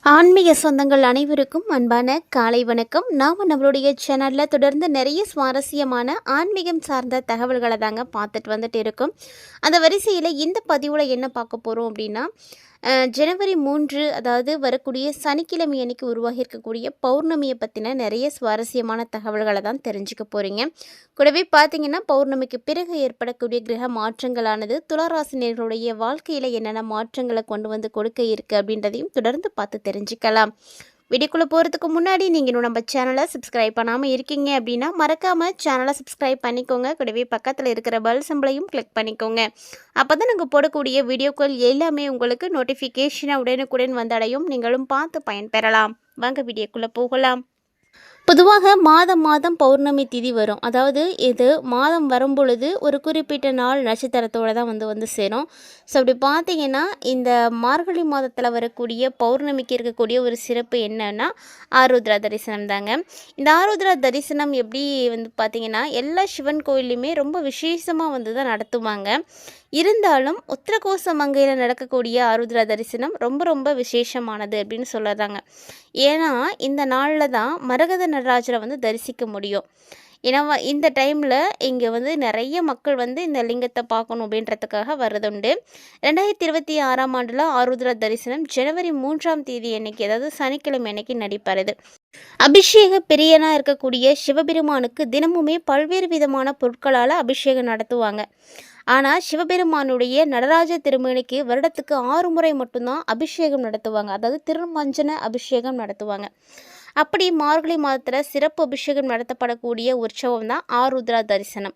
ஆன்மீக சொந்தங்கள் அனைவருக்கும் அன்பான காலை வணக்கம். நாம் நம்மளுடைய சேனலில் தொடர்ந்து நிறைய சுவாரஸ்யமான ஆன்மீகம் சார்ந்த தகவல்களை தாங்க பார்த்துட்டு வந்துட்டு இருக்கோம். அந்த வரிசையில் இந்த பதிவில் என்ன பார்க்க போகிறோம் அப்படின்னா, ஜனவரி 3 அதாவது வரக்கூடிய சனிக்கிழமை அன்னைக்கு உருவாகி இருக்கக்கூடிய பௌர்ணமியை பற்றின நிறைய சுவாரஸ்யமான தகவல்களை தான் தெரிஞ்சுக்க போகிறீங்க. கூடவே பார்த்தீங்கன்னா, பௌர்ணமிக்கு பிறகு ஏற்படக்கூடிய கிரக மாற்றங்களானது துளாராசினியர்களுடைய வாழ்க்கையில் என்னென்ன மாற்றங்களை கொண்டு வந்து கொடுக்க இருக்குது அப்படின்றதையும் தொடர்ந்து பார்த்து தெரிஞ்சுக்கலாம். வீடியோக்குள்ளே போகிறதுக்கு முன்னாடி நீங்கள் இன்னும் நம்ம சேனலை சப்ஸ்கிரைப் பண்ணாமல் இருக்கீங்க அப்படின்னா மறக்காமல் சேனலை சப்ஸ்கிரைப் பண்ணிக்கோங்க. கூடவே பக்கத்தில் இருக்கிற பெல் சிம்பலையும் கிளிக் பண்ணிக்கோங்க. அப்போ தான் நாங்கள் போடக்கூடிய வீடியோக்கள் எல்லாமே உங்களுக்கு நோட்டிஃபிகேஷனாக உடனுக்குடன் வந்தடையும். நீங்களும் பார்த்து பயன்பெறலாம். வாங்க வீடியோக்குள்ளே போகலாம். பொதுவாக மாதம் பௌர்ணமி திதி வரும். அதாவது இது மாதம் வரும்பொழுது ஒரு குறிப்பிட்ட நாள் நட்சத்திரத்தோடு தான் வந்து சேரும். ஸோ அப்படி பார்த்தீங்கன்னா, இந்த மார்கழி மாதத்தில் வரக்கூடிய பௌர்ணமிக்கு இருக்கக்கூடிய ஒரு சிறப்பு என்னன்னா ஆருத்ரா தரிசனம் தாங்க. இந்த ஆருத்ரா தரிசனம் எப்படி வந்து பார்த்திங்கன்னா, எல்லா சிவன் கோயிலையுமே ரொம்ப விசேஷமாக வந்து தான் நடத்துவாங்க. இருந்தாலும் உத்திரகோச மங்கையில் நடக்கக்கூடிய ஆருத்ரா தரிசனம் ரொம்ப விசேஷமானது அப்படின்னு சொல்லுறாங்க. ஏன்னா இந்த நாளில் தான் மரகத நடராஜரை வந்து தரிசிக்க முடியும். ஏன்னா இந்த டைமில் இங்கே வந்து நிறைய மக்கள் வந்து இந்த லிங்கத்தை பார்க்கணும் அப்படின்றதுக்காக வர்றதுண்டு. 2026ஆம் ஆண்டில் ஆருத்ரா தரிசனம் ஜனவரி 3ஆம் தேதி அன்னைக்கு, அதாவது சனிக்கிழமை அன்னைக்கு நடைபெறுது. அபிஷேக பிரியனாக இருக்கக்கூடிய சிவபெருமானுக்கு தினமுமே பல்வேறு விதமான பொருட்களால் அபிஷேகம் நடத்துவாங்க. ஆனால் சிவபெருமானுடைய நடராஜ திருமேனிக்கு வருடத்துக்கு 6 முறை மட்டும்தான் அபிஷேகம் நடத்துவாங்க. அதாவது திருமஞ்சன அபிஷேகம் நடத்துவாங்க. அப்படி மார்கழி மாதத்தில் சிறப்பு அபிஷேகம் நடத்தப்படக்கூடிய உற்சவம் தான் ஆருத்ரா தரிசனம்.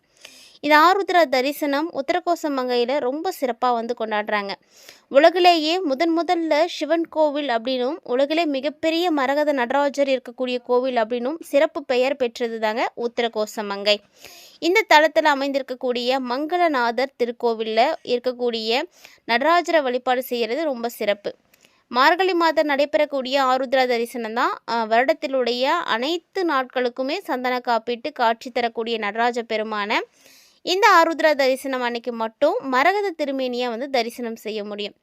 இந்த ஆருத்ரா தரிசனம் உத்தரகோச மங்கையில் ரொம்ப சிறப்பாக வந்து கொண்டாடுறாங்க. உலகிலேயே முதல்ல சிவன் கோவில் அப்படின்னும், உலகிலே மிகப்பெரிய மரகத நடராஜர் இருக்கக்கூடிய கோவில் அப்படின்னும் சிறப்பு பெயர் பெற்றது தாங்க உத்தரகோச மங்கை. இந்த தளத்தில் அமைந்திருக்கக்கூடிய மங்களநாதர் திருக்கோவிலில் இருக்கக்கூடிய நடராஜரை வழிபாடு செய்கிறது ரொம்ப சிறப்பு. மார்கழி மாதம் நடைபெறக்கூடிய ஆருத்ரா தரிசனம் தான் வருடத்திலுடைய அனைத்து நாட்களுக்குமே சந்தன காப்பிட்டு காட்சி தரக்கூடிய நடராஜ பெருமான இந்த ஆருத்ரா தரிசனம் அன்னைக்கு மட்டும் மரகத திருமேனியை வந்து தரிசனம் செய்ய முடியும்.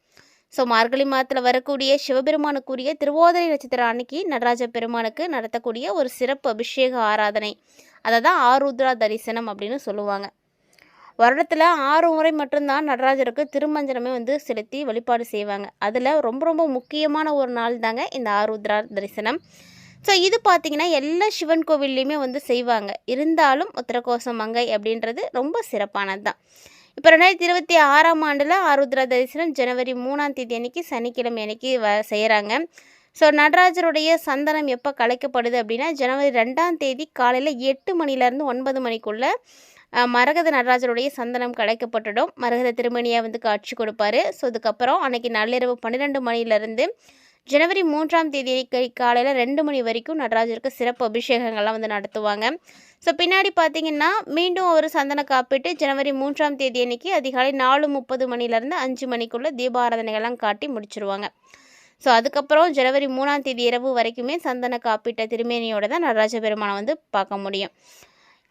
ஸோ மார்கழி மாதத்தில் வரக்கூடிய சிவபெருமானுக்குரிய திருவோதரை நட்சத்திரம் அன்னைக்கு நடராஜ பெருமானுக்கு நடத்தக்கூடிய ஒரு சிறப்பு அபிஷேக ஆராதனை, அதை தான் ஆருத்ரா தரிசனம் அப்படின்னு சொல்லுவாங்க. வருடத்தில் 6 முறை மட்டும்தான் நடராஜருக்கு திருமஞ்சனமே வந்து செலுத்தி வழிபாடு செய்வாங்க. அதில் ரொம்ப முக்கியமான ஒரு நாள் தாங்க இந்த ஆருத்ரா தரிசனம். ஸோ இது பார்த்திங்கன்னா எல்லா சிவன் கோவில்லையுமே வந்து செய்வாங்க. இருந்தாலும் உத்தரகோச மங்கை அப்படின்றது ரொம்ப சிறப்பானது தான். இப்போ 2026ஆம் ஆண்டில் ஆருத்ரா தரிசனம் ஜனவரி 3ஆம் தேதி அன்னைக்கு சனிக்கிழமை அன்னைக்கு செய்கிறாங்க. ஸோ நடராஜருடைய சந்தனம் எப்போ கலைக்கப்படுது அப்படின்னா ஜனவரி 2ஆம் தேதி காலையில் 8 மணிலேருந்து 9 மணிக்குள்ளே மரகத நடராஜருடைய சந்தனம் கலைக்கப்பட்டுடும். மரகத திருமணியாக வந்து காட்சி கொடுப்பாரு. ஸோ அதுக்கப்புறம் அன்றைக்கி நள்ளிரவு 12 மணிலேருந்து ஜனவரி 3ஆம் தேதி காலையில் 2 மணி வரைக்கும் நடராஜருக்கு சிறப்பு அபிஷேகங்கள்லாம் வந்து நடத்துவாங்க. ஸோ பின்னாடி பார்த்திங்கன்னா மீண்டும் ஒரு சந்தன காப்பிட்டு ஜனவரி 3ஆம் தேதி அன்னைக்கு அதிகாலை 4:30 மணிலேருந்து 5 மணிக்குள்ளே தீபாராதனைகள்லாம் காட்டி முடிச்சிருவாங்க. ஸோ அதுக்கப்புறம் ஜனவரி 3ஆம் தேதி இரவு வரைக்குமே சந்தன காப்பிட்ட திருமேனியோட தான் நடராஜ பெருமானை வந்து பார்க்க முடியும்.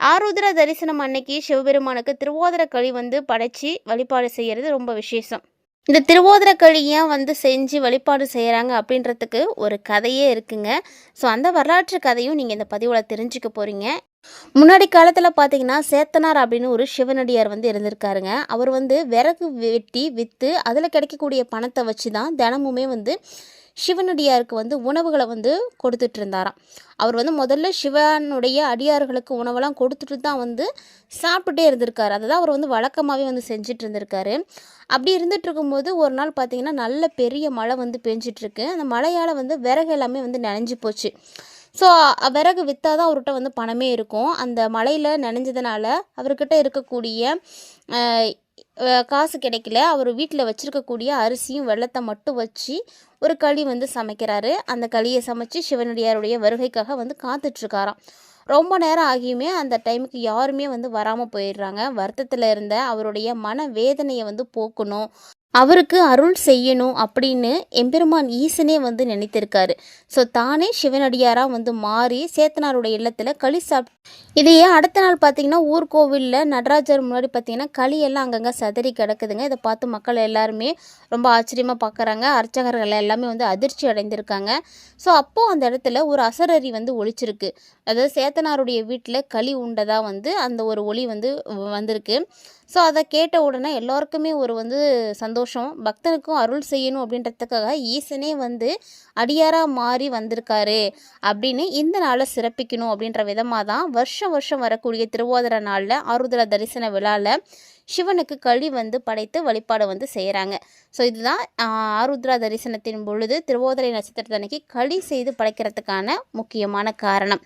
ஆருத்ரா தரிசனம் அன்னைக்கு சிவபெருமானுக்கு திருவோதர களி வந்து படைச்சி வழிபாடு செய்கிறது ரொம்ப விசேஷம். இந்த திருவோதர களி ஏன் வந்து செஞ்சு வழிபாடு செய்கிறாங்க அப்படின்றதுக்கு ஒரு கதையே இருக்குங்க. ஸோ அந்த வரலாற்று கதையும் நீங்கள் இந்த பதிவில் தெரிஞ்சுக்க போகிறீங்க. முன்னாடி காலத்தில் பார்த்தீங்கன்னா சேத்தனார் அப்படின்னு ஒரு சிவனடியார் வந்து இருந்திருக்காருங்க. அவர் வந்து விறகு வெட்டி விற்று அதில் கிடைக்கக்கூடிய பணத்தை வச்சு தான் தினமுமே வந்து சிவனடியாருக்கு வந்து உணவுகளை வந்து கொடுத்துட்டு இருந்தாராம். அவர் வந்து முதல்ல சிவனுடைய அடியார்களுக்கு உணவெல்லாம் கொடுத்துட்டு தான் வந்து சாப்பிட்டுட்டே இருந்திருக்காரு. அதை தான் அவர் வந்து வழக்கமாகவே வந்து செஞ்சுட்டு இருந்திருக்காரு. அப்படி இருந்துட்டு இருக்கும்போது ஒரு நாள் பார்த்திங்கன்னா நல்ல பெரிய மழை வந்து பெஞ்சிட்ருக்கு. அந்த மழையால் வந்து விறகு எல்லாமே வந்து நனைஞ்சு போச்சு. ஸோ விறகு விற்றா தான் அவர்கிட்ட வந்து பணமே இருக்கும். அந்த மழையில் நனைஞ்சதுனால அவர்கிட்ட இருக்கக்கூடிய காசு கிடைக்கல. அவர் வீட்டில் வச்சுருக்கக்கூடிய அரிசியும் வெள்ளத்தை மட்டும் வச்சு ஒரு களி வந்து சமைக்கிறாரு. அந்த களியை சமைச்சு சிவனடியாருடைய வருகைக்காக வந்து காத்துட்ருக்காராம். ரொம்ப நேரம் ஆகியுமே அந்த டைமுக்கு யாருமே வந்து வராமல் போயிடுறாங்க. வருத்தத்தில் இருந்த அவருடைய மன வேதனையை வந்து போக்கணும், அவருக்கு அருள் செய்யணும் அப்படின்னு எம்பெருமான் ஈசனே வந்து நினைத்திருக்காரு. ஸோ தானே சிவனடியாராக வந்து மாறி சேத்தனாருடைய இல்லத்தில் களி இதையே அடுத்த நாள் பார்த்தீங்கன்னா ஊர் கோவிலில் நடராஜர் முன்னாடி பார்த்தீங்கன்னா களியெல்லாம் அங்கங்கே சதறி கிடக்குதுங்க. இதை பார்த்து மக்கள் எல்லாருமே ரொம்ப ஆச்சரியமாக பார்க்குறாங்க. அர்ச்சகர்கள் எல்லாமே வந்து அதிர்ச்சி அடைந்திருக்காங்க. ஸோ அப்போது அந்த இடத்துல ஒரு அசரறி வந்து ஒலிச்சிருக்கு. அதாவது சேத்தனாருடைய வீட்டில் களி உண்டதாக வந்து அந்த ஒரு ஒலி வந்து வந்திருக்கு. ஸோ அதை கேட்ட உடனே எல்லாருக்குமே ஒரு வந்து சந்தோஷம். பக்தனுக்கும் அருள் செய்யணும் அப்படின்றதுக்காக ஈசனே வந்து அடியாராக மாறி வந்திருக்காரு அப்படின்னு இந்த நாளை சிறப்பிக்கணும் அப்படின்ற விதமாக தான் வருஷம் வருஷம் வரக்கூடிய திருவாதிரை நாளில் ஆருத்ரா தரிசன விழாவில் சிவனுக்கு களி வந்து படைத்து வழிபாடு வந்து செய்கிறாங்க. ஸோ இதுதான் ஆருத்ரா தரிசனத்தின் பொழுது திருவோதரை நட்சத்திரத்தன்னைக்கு களி செய்து படைக்கிறதுக்கான முக்கியமான காரணம்.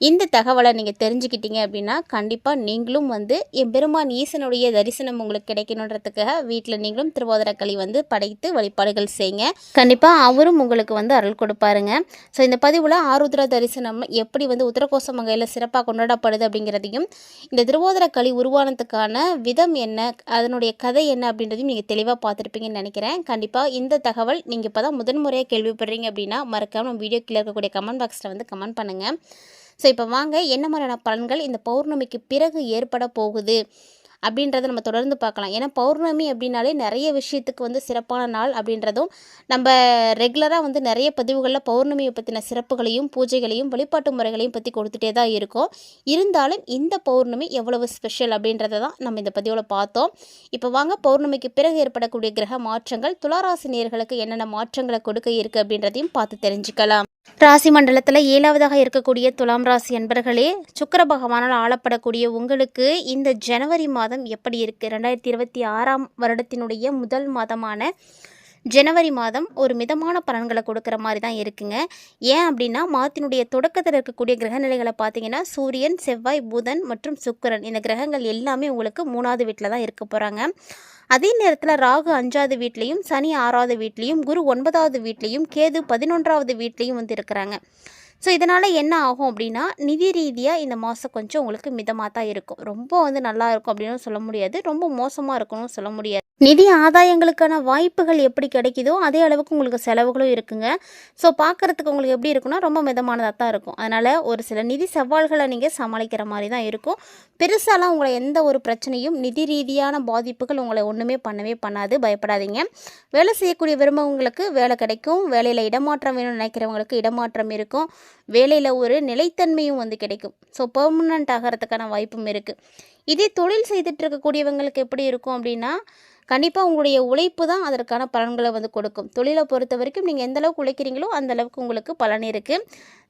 இந்த தகவலை நீங்கள் தெரிஞ்சுக்கிட்டீங்க அப்படின்னா கண்டிப்பாக நீங்களும் வந்து எம்பெருமான் ஈசனுடைய தரிசனம் உங்களுக்கு கிடைக்கணுன்றதுக்காக வீட்டில் நீங்களும் திருவாதிரை களி வந்து படைத்து வழிபாடுகள் செய்யுங்க. கண்டிப்பாக அவரும் உங்களுக்கு வந்து அருள் கொடுப்பாருங்க. ஸோ இந்த பதிவில் ஆருத்ரா தரிசனம் எப்படி வந்து உத்தரகோச மங்கையில் சிறப்பாக கொண்டாடப்படுது அப்படிங்கிறதையும் இந்த திருவாதிரை களி உருவானதுக்கான விதம் என்ன, அதனுடைய கதை என்ன அப்படின்றதையும் நீங்கள் தெளிவாக பார்த்துருப்பீங்கன்னு நினைக்கிறேன். கண்டிப்பாக இந்த தகவல் நீங்கள் இப்போ தான் முதன்முறையாக கேள்விப்படுறீங்க அப்படின்னா மறக்காமல் நம்ம வீடியோ கீழே இருக்கக்கூடிய கமெண்ட் பாக்ஸில் வந்து கமெண்ட் பண்ணுங்கள். ஸோ இப்போ வாங்க என்ன மாதிரியான பலன்கள் இந்த பௌர்ணமிக்கு பிறகு ஏற்பட போகுது அப்படின்றத நம்ம தொடர்ந்து பார்க்கலாம். ஏன்னா பௌர்ணமி அப்படின்னாலே நிறைய விஷயத்துக்கு வந்து சிறப்பான நாள் அப்படின்றதும் நம்ம ரெகுலராக வந்து நிறைய பதிவுகளில் பௌர்ணமியை பற்றின சிறப்புகளையும் பூஜைகளையும் வழிபாட்டு முறைகளையும் பற்றி கொடுத்துட்டே தான் இருக்கோம். இருந்தாலும் இந்த பௌர்ணமி எவ்வளவு ஸ்பெஷல் அப்படின்றத தான் நம்ம இந்த பதிவில் பார்த்தோம். இப்போ வாங்க பௌர்ணமிக்கு பிறகு ஏற்படக்கூடிய கிரக மாற்றங்கள் துளாராசி நேயர்களுக்கு என்னென்ன மாற்றங்களை கொடுக்க இருக்குது அப்படின்றதையும் பார்த்து தெரிஞ்சுக்கலாம். ராசி மண்டலத்தில் 7வதாக இருக்கக்கூடிய துலாம் ராசி அன்பர்களே, சுக்கிர பகவானால் ஆளப்படக்கூடிய உங்களுக்கு இந்த ஜனவரி மாதம் எப்படி இருக்குது? 2026ஆம் வருடத்தினுடைய முதல் மாதமான ஜனவரி மாதம் ஒரு மிதமான பலன்களை கொடுக்குற மாதிரி தான் இருக்குங்க. ஏன் அப்படின்னா மாதத்தினுடைய தொடக்கத்தில் இருக்கக்கூடிய கிரகநிலைகளை பார்த்தீங்கன்னா சூரியன், செவ்வாய், புதன் மற்றும் சுக்கிரன் இந்த கிரகங்கள் எல்லாமே உங்களுக்கு 3வது வீட்டில் தான் இருக்க போகிறாங்க. அதே நேரத்தில் ராகு 5வது வீட்லேயும், சனி 6வது வீட்லேயும், குரு 9வது வீட்லேயும், கேது 11வது வீட்லேயும் வந்து இருக்கிறாங்க. ஸோ இதனால் என்ன ஆகும் அப்படின்னா நிதி ரீதியாக இந்த மாதம் கொஞ்சம் உங்களுக்கு மிதமாக தான் இருக்கும். ரொம்ப வந்து நல்லா இருக்கும் அப்படின்னு சொல்ல முடியாது, ரொம்ப மோசமாக இருக்கணும்னு சொல்ல முடியாது. நிதி ஆதாயங்களுக்கான வாய்ப்புகள் எப்படி கிடைக்குதோ அதே அளவுக்கு உங்களுக்கு செலவுகளும் இருக்குங்க. ஸோ பார்க்குறதுக்கு உங்களுக்கு எப்படி இருக்குன்னா ரொம்ப மிதமானதாக தான் இருக்கும். அதனால் ஒரு சில நிதி சவால்களை நீங்கள் சமாளிக்கிற மாதிரி தான் இருக்கும். பெருசாலாம் உங்களை எந்த ஒரு பிரச்சனையும் நிதி ரீதியான பாதிப்புகள் உங்களை ஒன்றுமே பண்ணவே பண்ணாது, பயப்படாதீங்க. வேலை செய்யக்கூடிய விரும்பவங்களுக்கு வேலை கிடைக்கும். வேலையில் இடமாற்றம் வேணும்னு நினைக்கிறவங்களுக்கு இடமாற்றம் இருக்கும். வேலையில் ஒரு நிலைத்தன்மையும் வந்து கிடைக்கும். ஸோ பெர்மனண்ட் ஆகிறதுக்கான வாய்ப்பும் இருக்குது. இதே தொழில் செய்துட்டு இருக்கக்கூடியவங்களுக்கு எப்படி இருக்கும் அப்படின்னா கண்டிப்பாக உங்களுடைய உழைப்பு தான் அதற்கான பலன்களை வந்து கொடுக்கும். தொழிலை பொறுத்த வரைக்கும் நீங்கள் எந்த அளவுக்கு உழைக்கிறீங்களோ அந்த அளவுக்கு உங்களுக்கு பலன் இருக்குது.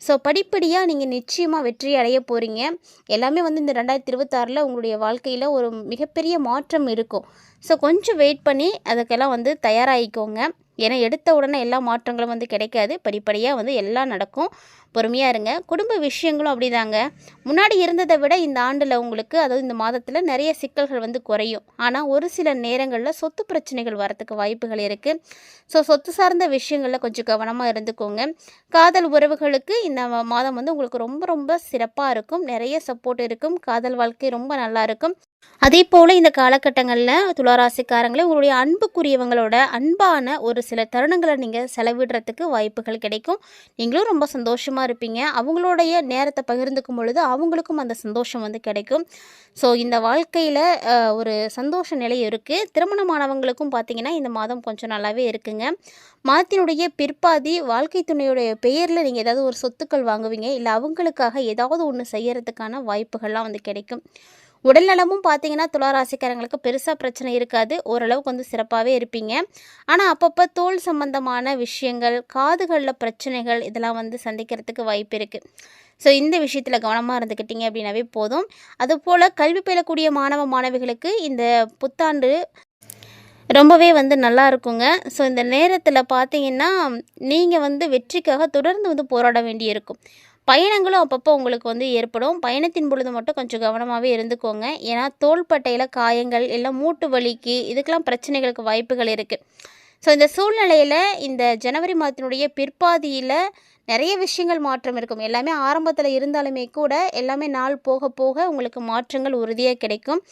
ஸோ படிப்படியாக நீங்கள் நிச்சயமாக வெற்றி அடைய போகிறீங்க. எல்லாமே வந்து இந்த 2026 உங்களுடைய வாழ்க்கையில் ஒரு மிகப்பெரிய மாற்றம் இருக்கும். ஸோ கொஞ்சம் வெயிட் பண்ணி அதுக்கெல்லாம் வந்து தயாராகிக்கோங்க. ஏன்னா எடுத்த உடனே எல்லா மாற்றங்களும் வந்து கிடைக்காது. படிப்படியாக வந்து எல்லாம் நடக்கும். பொறுமையாக இருங்க. குடும்ப விஷயங்களும் அப்படிதாங்க. முன்னாடி இருந்ததை விட இந்த ஆண்டில் உங்களுக்கு அதாவது இந்த மாதத்தில் நிறைய சிக்கல்கள் வந்து குறையும். ஆனால் ஒரு சில நேரங்களில் சொத்து பிரச்சனைகள் வரத்துக்கு வாய்ப்புகள் இருக்குது. ஸோ சொத்து சார்ந்த விஷயங்களில் கொஞ்சம் கவனமாக இருந்துக்கோங்க. காதல் உறவுகளுக்கு இந்த மாதம் வந்து உங்களுக்கு ரொம்ப ரொம்ப சிறப்பாக இருக்கும். நிறைய சப்போர்ட் இருக்கும். காதல் வாழ்க்கை ரொம்ப நல்லா இருக்கும். அதே போல் இந்த காலகட்டங்களில் துளாராசிக்காரங்களே உங்களுடைய அன்புக்குரியவங்களோட அன்பான ஒரு சில தருணங்களை நீங்கள் செலவிடுறதுக்கு வாய்ப்புகள் கிடைக்கும். நீங்களும் ரொம்ப சந்தோஷமாக இருப்பீங்க. அவங்களுடைய நேரத்தை பகிர்ந்துக்கும் பொழுது அவங்களுக்கும் அந்த சந்தோஷம் வந்து கிடைக்கும். ஸோ இந்த வாழ்க்கையில் ஒரு சந்தோஷ நிலை இருக்குது. திருமணமானவங்களுக்கும் பார்த்திங்கன்னா இந்த மாதம் கொஞ்சம் நல்லாவே இருக்குங்க. மாதத்தினுடைய பிற்பாதி வாழ்க்கை துணையுடைய பெயரில் நீங்கள் ஏதாவது ஒரு சொத்துக்கள் வாங்குவீங்க. இல்லை அவங்களுக்காக ஏதாவது ஒன்று செய்யறதுக்கான வாய்ப்புகள்லாம் வந்து கிடைக்கும். உடல்நலமும் பார்த்தீங்கன்னா துளாராசிக்காரங்களுக்கு பெருசாக பிரச்சனை இருக்காது. ஓரளவுக்கு வந்து சிறப்பாகவே இருப்பீங்க. ஆனால் அப்பப்போ தோல் சம்பந்தமான விஷயங்கள், காதுகளில் பிரச்சனைகள் இதெல்லாம் வந்து சந்திக்கிறதுக்கு வாய்ப்பு இருக்குது. ஸோ இந்த விஷயத்தில் கவனமாக இருந்துக்கிட்டீங்க அப்படின்னாவே போதும். அதுபோல் கல்வி பயிலக்கூடிய மாணவ மாணவிகளுக்கு இந்த புத்தாண்டு ரொம்பவே வந்து நல்லா இருக்குங்க. ஸோ இந்த நேரத்தில் பார்த்தீங்கன்னா நீங்கள் வந்து வெற்றிக்காக தொடர்ந்து வந்து போராட வேண்டியிருக்கும். பயணங்களும் அப்பப்போ உங்களுக்கு வந்து ஏற்படும். பயணத்தின் பொழுது மட்டும் கொஞ்சம் கவனமாகவே இருந்துக்கோங்க. ஏன்னா தோள்பட்டையில் காயங்கள் எல்லாம் மூட்டு வலிக்கு இதுக்கெல்லாம் பிரச்சனைகளுக்கு வாய்ப்புகள் இருக்குது. ஸோ இந்த சூழ்நிலையில் இந்த ஜனவரி மாதத்தினுடைய பிற்பாதியில் நிறைய விஷயங்கள் மாற்றம் இருக்கும். எல்லாமே ஆரம்பத்தில் இருந்தாலுமே கூட எல்லாமே நாள் போக போக உங்களுக்கு மாற்றங்கள் உறுதியாக கிடைக்கும்.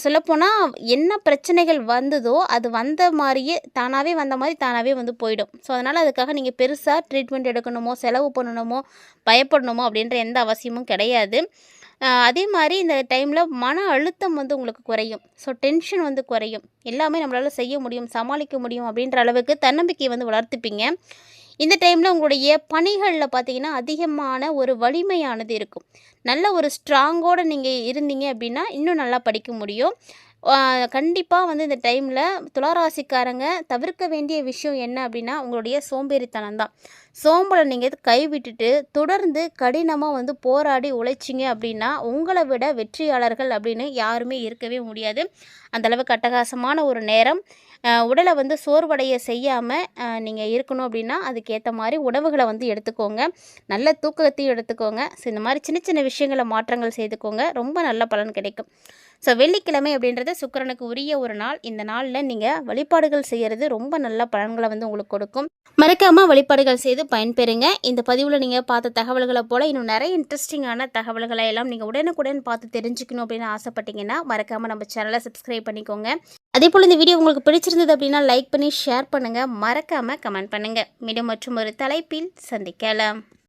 சொல்லப்போனால் என்ன பிரச்சனைகள் வந்ததோ அது வந்த மாதிரியே தானாகவே வந்த மாதிரி தானாகவே வந்து போயிடும். ஸோ அதனால் அதுக்காக நீங்கள் பெருசாக ட்ரீட்மெண்ட் எடுக்கணுமோ, செலவு பண்ணணுமோ, பயப்படணுமோ அப்படின்ற எந்த அவசியமும் கிடையாது. அதே மாதிரி இந்த டைமில் மன அழுத்தம் வந்து உங்களுக்கு குறையும். ஸோ டென்ஷன் வந்து குறையும். எல்லாமே நம்மளால் செய்ய முடியும், சமாளிக்க முடியும் அப்படின்ற அளவுக்கு தன்னம்பிக்கையை வந்து வளர்த்துப்பீங்க. இந்த டைமில் உங்களுடைய பணிகளில் பார்த்தீங்கன்னா அதிகமான ஒரு வலிமையானது இருக்கும். நல்ல ஒரு ஸ்ட்ராங்கோடு நீங்கள் இருந்தீங்க அப்படின்னா இன்னும் நல்லா படிக்க முடியும். கண்டிப்பாக வந்து இந்த டைமில் துளாராசிக்காரங்க தவிர்க்க வேண்டிய விஷயம் என்ன அப்படின்னா உங்களுடைய சோம்பேறித்தனம் தான். சோம்பலை நீங்கள் கைவிட்டுட்டு தொடர்ந்து கடினமாக வந்து போராடி உழைச்சிங்க அப்படின்னா உங்களை விட வெற்றியாளர்கள் அப்படின்னு யாருமே இருக்கவே முடியாது. அந்தளவுக்கு அட்டகாசமான ஒரு நேரம். உடலை வந்து சோர்வடைய செய்யாமல் நீங்கள் இருக்கணும் அப்படின்னா அதுக்கேற்ற மாதிரி உணவுகளை வந்து எடுத்துக்கோங்க. நல்ல தூக்கத்தையும் எடுத்துக்கோங்க. ஸோ இந்த மாதிரி சின்ன சின்ன விஷயங்களை மாற்றங்கள் செய்துக்கோங்க. ரொம்ப நல்ல பலன் கிடைக்கும். ஸோ வெள்ளிக்கிழமை அப்படின்றது சுக்கிரனுக்கு உரிய ஒரு நாள். இந்த நாளில் நீங்கள் வழிபாடுகள் செய்கிறது ரொம்ப நல்ல பலன்களை வந்து உங்களுக்கு கொடுக்கும். மறக்காமல் வழிபாடுகள் செய்து பயன்பெறுங்க. இந்த பதிவில் நீங்கள் பார்த்த தகவல்களை போல் இன்னும் நிறைய இன்ட்ரெஸ்டிங்கான தகவல்களை எல்லாம் நீங்கள் உடனுக்குடன் பார்த்து தெரிஞ்சுக்கணும் அப்படின்னு ஆசைப்பட்டீங்கன்னா மறக்காமல் நம்ம சேனலை சப்ஸ்கிரைப் பண்ணிக்கோங்க. அதே போல் இந்த வீடியோ உங்களுக்கு பிடிச்சிருந்தது அப்படின்னா லைக் பண்ணி ஷேர் பண்ணுங்கள். மறக்காமல் கமெண்ட் பண்ணுங்கள். மீண்டும் மற்றும் ஒரு தலைப்பில் சந்திக்கலாம்.